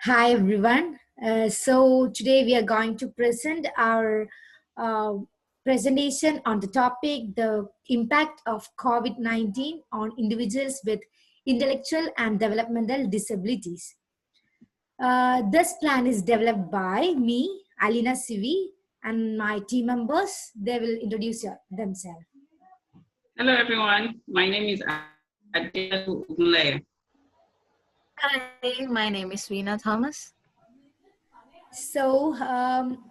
Hi everyone. So today we are going to present our uh, presentation on the topic the impact of COVID-19 on individuals with intellectual and developmental disabilities. This plan is developed by me, Alina Sivi, and my team members. They will introduce themselves. Hello, everyone. My name is Adele Ugunleye. Hi, my name is Veena Thomas. So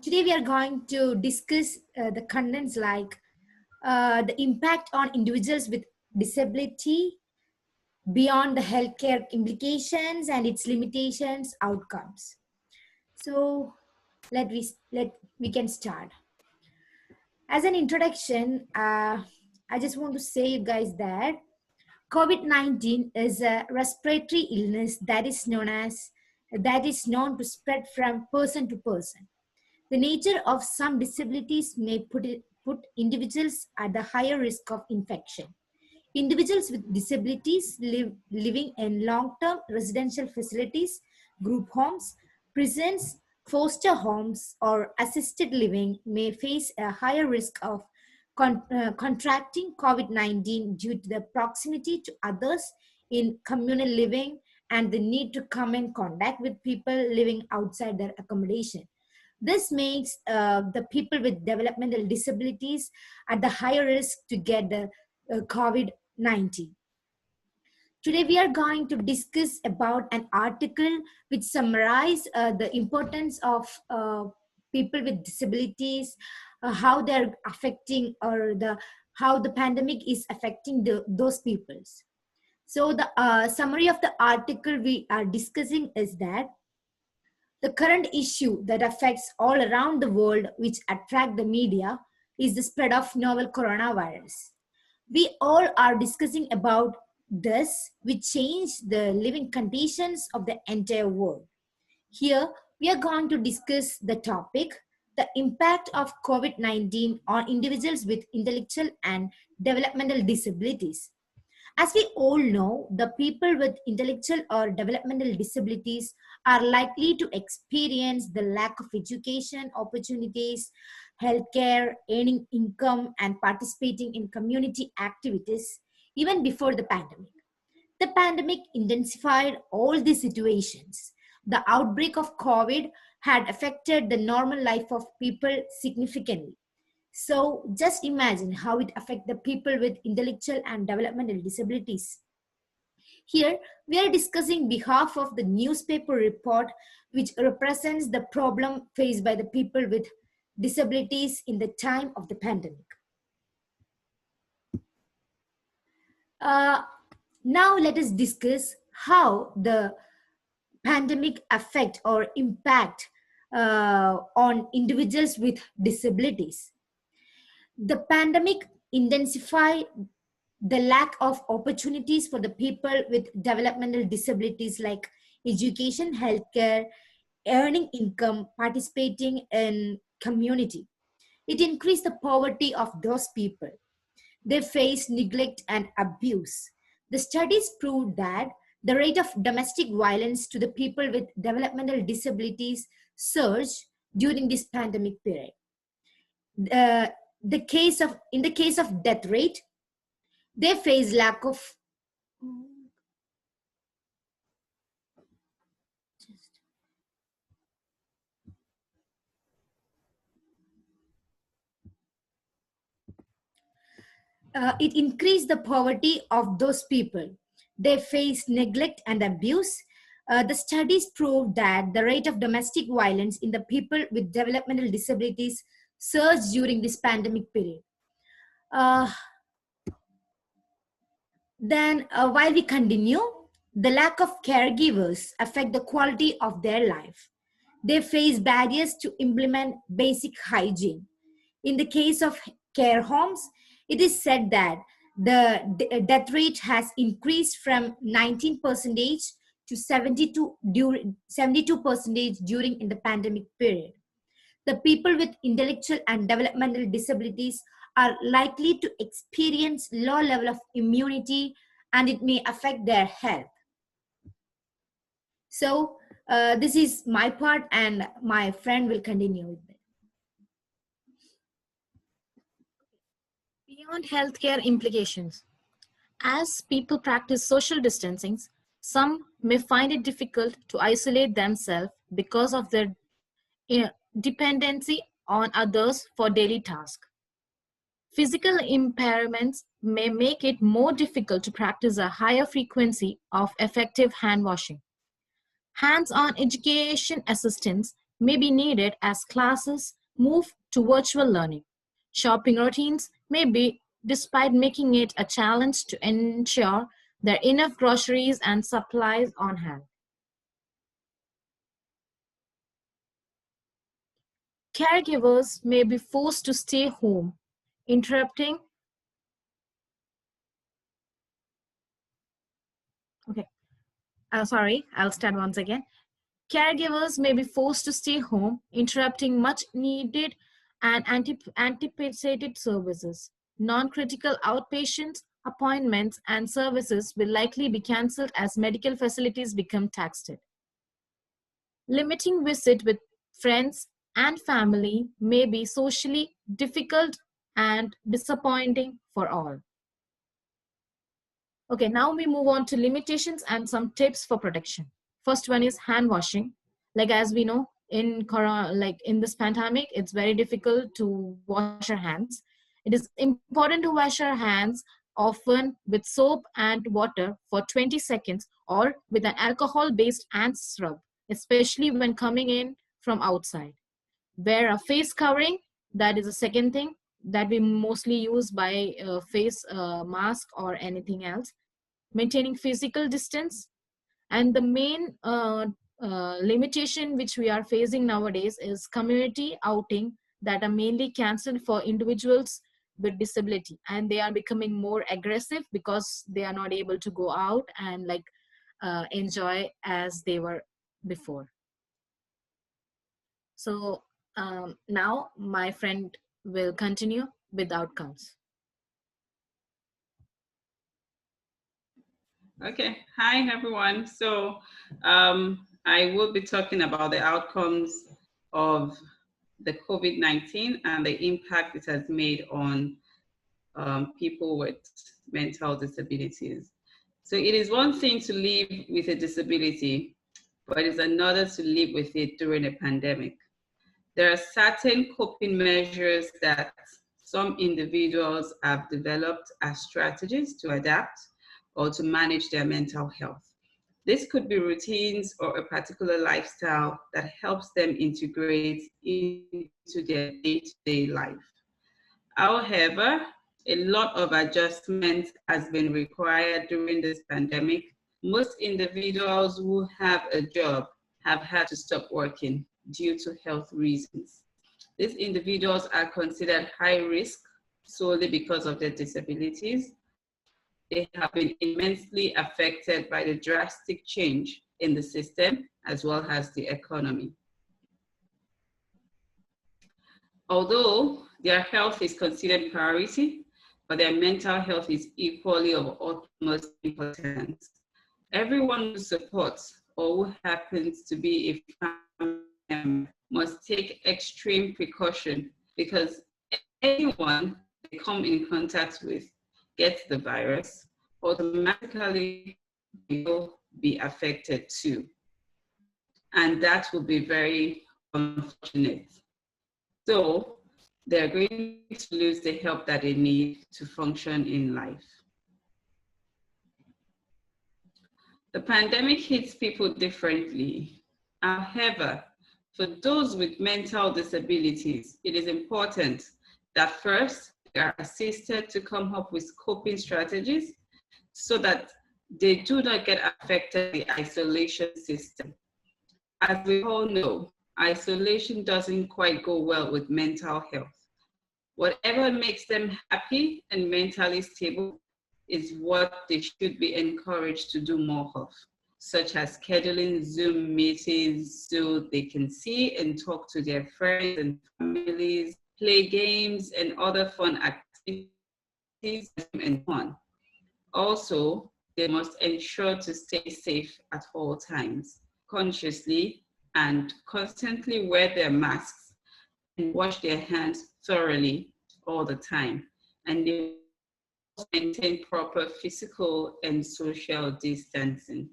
today we are going to discuss the contents like the impact on individuals with disability beyond the healthcare implications and its limitations outcomes. So let we can start. As an introduction, I just want to say you guys that COVID-19 is a respiratory illness that is known to spread from person to person. The nature of some disabilities may put individuals at the higher risk of infection. Individuals with disabilities living in long-term residential facilities, group homes, prisons, foster homes, or assisted living may face a higher risk of contracting COVID-19 due to the proximity to others in communal living and the need to come in contact with people living outside their accommodation. This makes the people with developmental disabilities at the higher risk to get the COVID-19. Today we are going to discuss about an article which summarizes the importance of people with disabilities, how they're affecting or how the pandemic is affecting those peoples. So the summary of the article we are discussing is that the current issue that affects all around the world, which attract the media, is the spread of novel coronavirus. We all are discussing about this, which changed the living conditions of the entire world. Here, we are going to discuss the topic, the impact of COVID-19 on individuals with intellectual and developmental disabilities. As we all know, the people with intellectual or developmental disabilities are likely to experience the lack of education opportunities, healthcare, earning income, and participating in community activities even before the pandemic. The pandemic intensified all these situations. The outbreak of COVID had affected the normal life of people significantly. So just imagine how it affects the people with intellectual and developmental disabilities. Here, we are discussing behalf of the newspaper report which represents the problem faced by the people with disabilities in the time of the pandemic. Uh, Now let us discuss how the pandemic affect or impact on individuals with disabilities. The pandemic intensified the lack of opportunities for the people with developmental disabilities like education, healthcare, earning income, participating in community. It increased the poverty of those people. They face neglect and abuse. The studies proved that the rate of domestic violence to the people with developmental disabilities surged during this pandemic period. Uh, in the case of death rate, they face lack of it increased the poverty of those people. They face neglect and abuse. The studies prove that the rate of domestic violence in the people with developmental disabilities surged during this pandemic period. Uh, while we continue, the lack of caregivers affect the quality of their life. They face barriers to implement basic hygiene. In the case of care homes, it is said that the death rate has increased from 19% to 72% during in the pandemic period. The people with intellectual and developmental disabilities are likely to experience low level of immunity and it may affect their health. So This is my part, and my friend will continue with it. Beyond healthcare implications, as people practice social distancing, some may find it difficult to isolate themselves because of their uh, dependency on others for daily tasks. Physical impairments may make it more difficult to practice a higher frequency of effective hand washing. Hands-on education assistance may be needed as classes move to virtual learning. Shopping routines may be, despite making it a challenge to ensure there are enough groceries and supplies on hand. Caregivers may be forced to stay home, interrupting. Okay, sorry, I'll start once again. Caregivers may be forced to stay home, interrupting much needed and anticipated services. Non-critical outpatient appointments and services will likely be cancelled as medical facilities become taxed. Limiting visit with friends and family may be socially difficult and disappointing for all. Okay, now we move on to limitations and some tips for protection. First one is hand washing. Like as we know, in corona, like in this pandemic, it's very difficult to wash our hands. It is important to wash our hands often with soap and water for 20 seconds or with an alcohol-based hand scrub, especially when coming in from outside. Wear a face covering. That is the second thing that we mostly use by face mask or anything else. Maintaining physical distance, and the main limitation which we are facing nowadays is community outing that are mainly cancelled for individuals with disability, and they are becoming more aggressive because they are not able to go out and like enjoy as they were before. So now my friend will continue with outcomes. Okay, hi everyone. So I will be talking about the outcomes of the COVID-19 and the impact it has made on people with mental disabilities. So it is one thing to live with a disability, but it's another to live with it during a pandemic. There are certain coping measures that some individuals have developed as strategies to adapt or to manage their mental health. This could be routines or a particular lifestyle that helps them integrate into their day-to-day life. However, a lot of adjustment has been required during this pandemic. Most individuals who have a job have had to stop working due to health reasons. These individuals are considered high risk solely because of their disabilities. They have been immensely affected by the drastic change in the system as well as the economy. Although their health is considered priority, but their mental health is equally of utmost importance. Everyone who supports or who happens to be a family member must take extreme precaution because anyone they come in contact with gets the virus, automatically will be affected too. And that will be very unfortunate. So they're going to lose the help that they need to function in life. The pandemic hits people differently. However, for those with mental disabilities, it is important that first they are assisted to come up with coping strategies so that they do not get affected by the isolation system. As we all know, isolation doesn't quite go well with mental health. Whatever makes them happy and mentally stable is what they should be encouraged to do more of, such as scheduling Zoom meetings so they can see and talk to their friends and families, play games and other fun activities and fun. Also, they must ensure to stay safe at all times. consciously and constantly wear their masks and wash their hands thoroughly all the time. And they maintain proper physical and social distancing.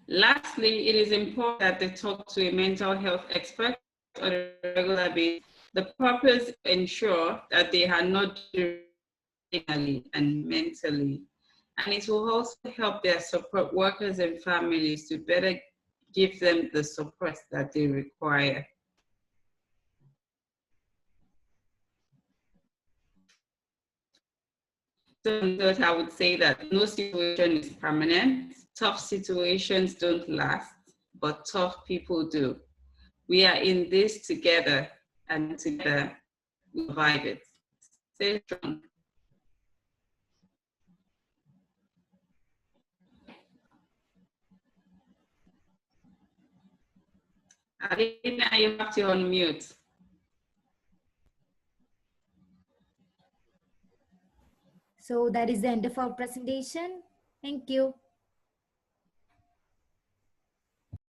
Lastly, it is important that they talk to a mental health expert on a regular basis. The purpose is to ensure that they are not emotionally and mentally. And it will also help their support workers and families to better give them the support that they require. So I would say that no situation is permanent. Tough situations don't last, but tough people do. We are in this together, and together we survive it. Stay strong. Alina, you have to unmute. So that is the end of our presentation. Thank you.